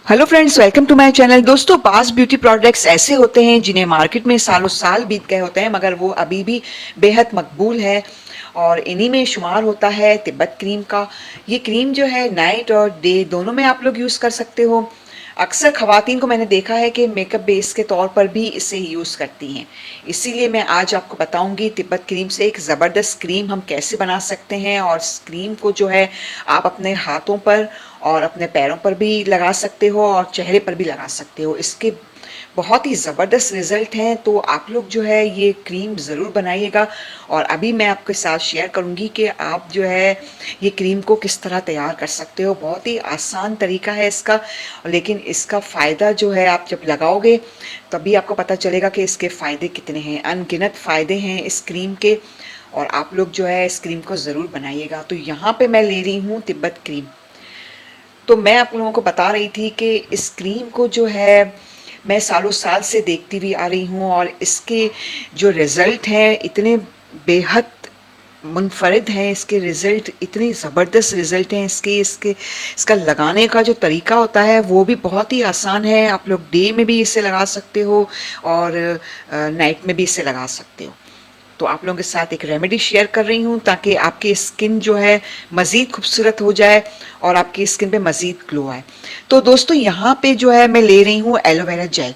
Hello friends, welcome to my channel. दोस्तों, पास beauty products ऐसे होते हैं जिन्हें मार्केट में सालों साल बीत गए होते हैं, मगर वो अभी भी बेहद मकबूल है। और इन्हीं में शुमार होता है तिब्बत क्रीम का। ये क्रीम जो है नाइट और डे दोनों में आप लोग यूज़ कर सकते हो। अक्सर खवातीन को मैंने देखा है कि मेकअप बेस के तौर पर भी इसे यूज़ करती हैं। इसीलिए मैं आज आपको बताऊंगी तिब्बत क्रीम से एक ज़बरदस्त क्रीम हम कैसे बना सकते हैं। और इस क्रीम को जो है आप अपने हाथों पर और अपने पैरों पर भी लगा सकते हो और चेहरे पर भी लगा सकते हो। इसके बहुत ही ज़बरदस्त रिजल्ट हैं, तो आप लोग जो है ये क्रीम ज़रूर बनाइएगा। और अभी मैं आपके साथ शेयर करूंगी कि आप जो है ये क्रीम को किस तरह तैयार कर सकते हो। बहुत ही आसान तरीका है इसका, लेकिन इसका फ़ायदा जो है आप जब लगाओगे तभी आपको पता चलेगा कि इसके फ़ायदे कितने हैं। अनगिनत फ़ायदे हैं इस क्रीम के, और आप लोग जो है इस क्रीम को ज़रूर बनाइएगा। तो यहाँ पे मैं ले रही हूँ तिब्बत क्रीम। तो मैं आप लोगों को बता रही थी कि इस क्रीम को जो है मैं सालों साल से देखती हुई आ रही हूँ, और इसके जो रिज़ल्ट हैं इतने बेहद मुनफरिद हैं। इसके रिज़ल्ट इतने ज़बरदस्त रिज़ल्ट हैं। इसके इसके इसका लगाने का जो तरीका होता है वो भी बहुत ही आसान है। आप लोग डे में भी इसे लगा सकते हो और नाइट में भी इसे लगा सकते हो। तो आप लोगों के साथ एक रेमेडी शेयर कर रही हूँ ताकि आपकी स्किन जो है मज़ीद खूबसूरत हो जाए और आपकी स्किन पे मज़ीद ग्लो आए। तो दोस्तों, यहाँ पे जो है मैं ले रही हूँ एलोवेरा जेल।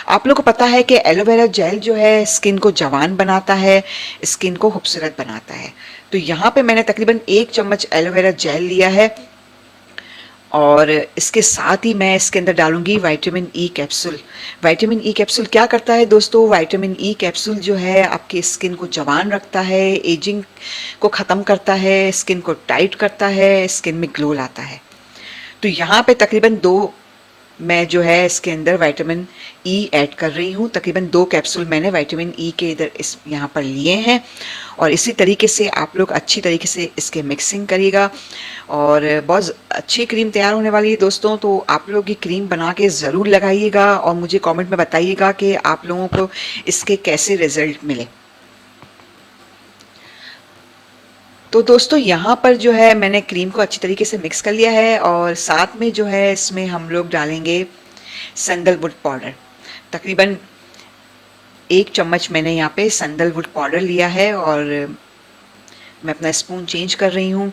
आप लोगों को पता है कि एलोवेरा जेल जो है स्किन को जवान बनाता है, स्किन को खूबसूरत बनाता है। तो यहाँ पे मैंने तकरीबन 1 चम्मच एलोवेरा जेल लिया है, और इसके साथ ही मैं इसके अंदर डालूंगी vitamin E capsule. Vitamin E capsule क्या करता है दोस्तों? विटामिन ई कैप्सूल जो है आपकी स्किन को जवान रखता है, एजिंग को ख़त्म करता है, स्किन को टाइट करता है, स्किन में ग्लो लाता है। तो यहाँ पे तकरीबन 2 मैं जो है इसके अंदर विटामिन ई ऐड कर रही हूँ। तकरीबन 2 कैप्सूल मैंने विटामिन ई के इधर इस यहाँ पर लिए हैं। और इसी तरीके से आप लोग अच्छी तरीके से इसके मिक्सिंग करिएगा, और बहुत अच्छी क्रीम तैयार होने वाली है दोस्तों। तो आप लोग ये क्रीम बना के ज़रूर लगाइएगा और मुझे कमेंट में बताइएगा कि आप लोगों को इसके कैसे रिजल्ट मिले। तो दोस्तों, यहाँ पर जो है मैंने क्रीम को अच्छी तरीके से मिक्स कर लिया है, और साथ में जो है इसमें हम लोग डालेंगे सैंडलवुड पाउडर। तकरीबन 1 चम्मच मैंने यहाँ पे सैंडलवुड पाउडर लिया है, और मैं अपना स्पून चेंज कर रही हूँ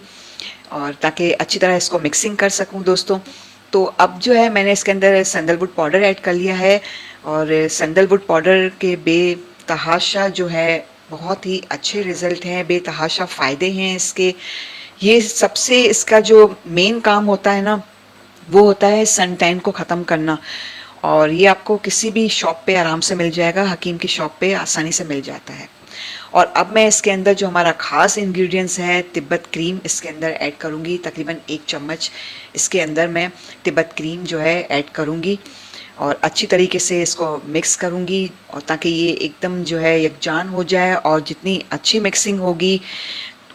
और ताकि अच्छी तरह इसको मिक्सिंग कर सकूँ दोस्तों। तो अब जो है मैंने इसके अंदर सैंडलवुड पाउडर ऐड कर लिया है, और सैंडलवुड पाउडर के बेतहाशा जो है बहुत ही अच्छे रिजल्ट हैं, बेतहाशा फ़ायदे हैं इसके। ये सबसे इसका जो मेन काम होता है ना, वो होता है सन टैन को ख़त्म करना। और ये आपको किसी भी शॉप पे आराम से मिल जाएगा, हकीम की शॉप पे आसानी से मिल जाता है। और अब मैं इसके अंदर जो हमारा ख़ास इंग्रेडिएंट्स है तिब्बत क्रीम, इसके अंदर ऐड करूँगी। तकरीबन 1 चम्मच इसके अंदर मैं तिब्बत क्रीम जो है ऐड करूँगी, और अच्छी तरीके से इसको मिक्स करूँगी, और ताकि ये एकदम जो है यकजान हो जाए। और जितनी अच्छी मिक्सिंग होगी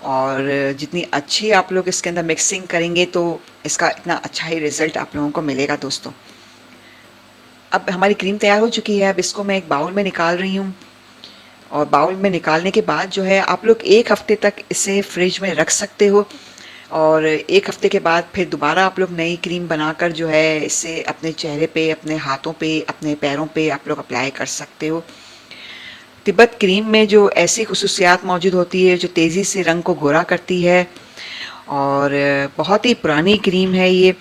और जितनी अच्छी आप लोग इसके अंदर मिक्सिंग करेंगे, तो इसका इतना अच्छा ही रिज़ल्ट आप लोगों को मिलेगा दोस्तों। अब हमारी क्रीम तैयार हो चुकी है। अब इसको मैं एक बाउल में निकाल रही हूँ, और बाउल में निकालने के बाद जो है आप लोग 1 हफ्ते तक इसे फ्रिज में रख सकते हो। और 1 हफ्ते के बाद फिर दोबारा आप लोग नई क्रीम बनाकर जो है इसे अपने चेहरे पे, अपने हाथों पे, अपने पैरों पे आप लोग अप्लाई कर सकते हो। तिब्बत क्रीम में जो ऐसी खसूसियात मौजूद होती है जो तेज़ी से रंग को गोरा करती है, और बहुत ही पुरानी क्रीम है ये,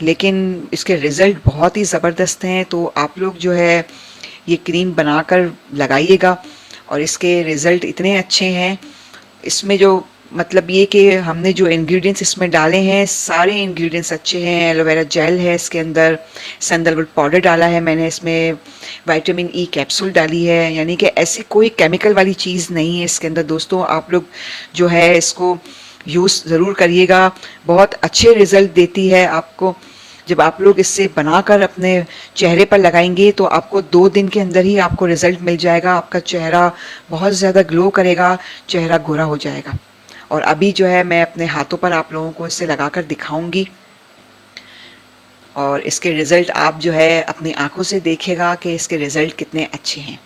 लेकिन इसके रिज़ल्ट बहुत ही ज़बरदस्त हैं। तो आप लोग जो है ये क्रीम बनाकर लगाइएगा, और इसके रिज़ल्ट इतने अच्छे हैं। इसमें जो मतलब ये कि हमने जो इंग्रेडिएंट्स इसमें डाले हैं, सारे इंग्रेडिएंट्स अच्छे हैं। एलोवेरा जेल है इसके अंदर, सैंडलवुड पाउडर डाला है मैंने, इसमें विटामिन ई कैप्सूल डाली है, यानी कि ऐसी कोई केमिकल वाली चीज़ नहीं है इसके अंदर दोस्तों। आप लोग जो है इसको यूज़ ज़रूर करिएगा, बहुत अच्छे रिज़ल्ट देती है आपको। जब आप लोग इससे बनाकर अपने चेहरे पर लगाएंगे तो आपको 2 दिन के अंदर ही आपको रिज़ल्ट मिल जाएगा। आपका चेहरा बहुत ज़्यादा ग्लो करेगा, चेहरा गोरा हो जाएगा। और अभी जो है मैं अपने हाथों पर आप लोगों को इसे लगाकर दिखाऊंगी, और इसके रिज़ल्ट आप जो है अपनी आंखों से देखेगा कि इसके रिज़ल्ट कितने अच्छे हैं।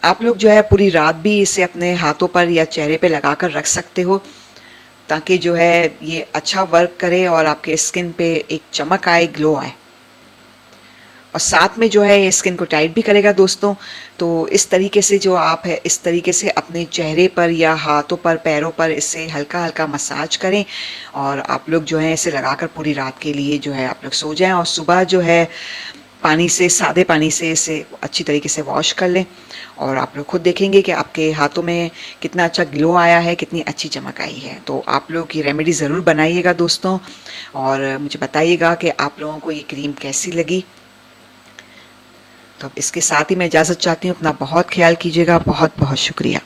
आप लोग जो है पूरी रात भी इसे अपने हाथों पर या चेहरे पे लगाकर रख सकते हो। ताकि जो है ये अच्छा वर्क करे और आपके स्किन पे एक चमक आए, ग्लो आए। और साथ में जो है ये स्किन को टाइट भी करेगा दोस्तों। तो इस तरीके से जो आप है इस तरीके से अपने चेहरे पर या हाथों पर, पैरों पर इससे हल्का-हल्का मसाज करें और आप लोग जो है इसे लगाकर पूरी रात के लिए जो है आप लोग सो जाएँ और सुबह जो है पानी से, सादे पानी से इसे अच्छी तरीके से वॉश कर लें और आप लोग खुद देखेंगे कि आपके हाथों में कितना अच्छा ग्लो आया है, कितनी अच्छी चमक आई है। तो आप लोग ये रेमेडी ज़रूर बनाइएगा दोस्तों और मुझे बताइएगा कि आप लोगों को ये क्रीम कैसी लगी। तो अब इसके साथ ही मैं इजाज़त चाहती हूँ। अपना बहुत ख्याल कीजिएगा। बहुत-बहुत शुक्रिया।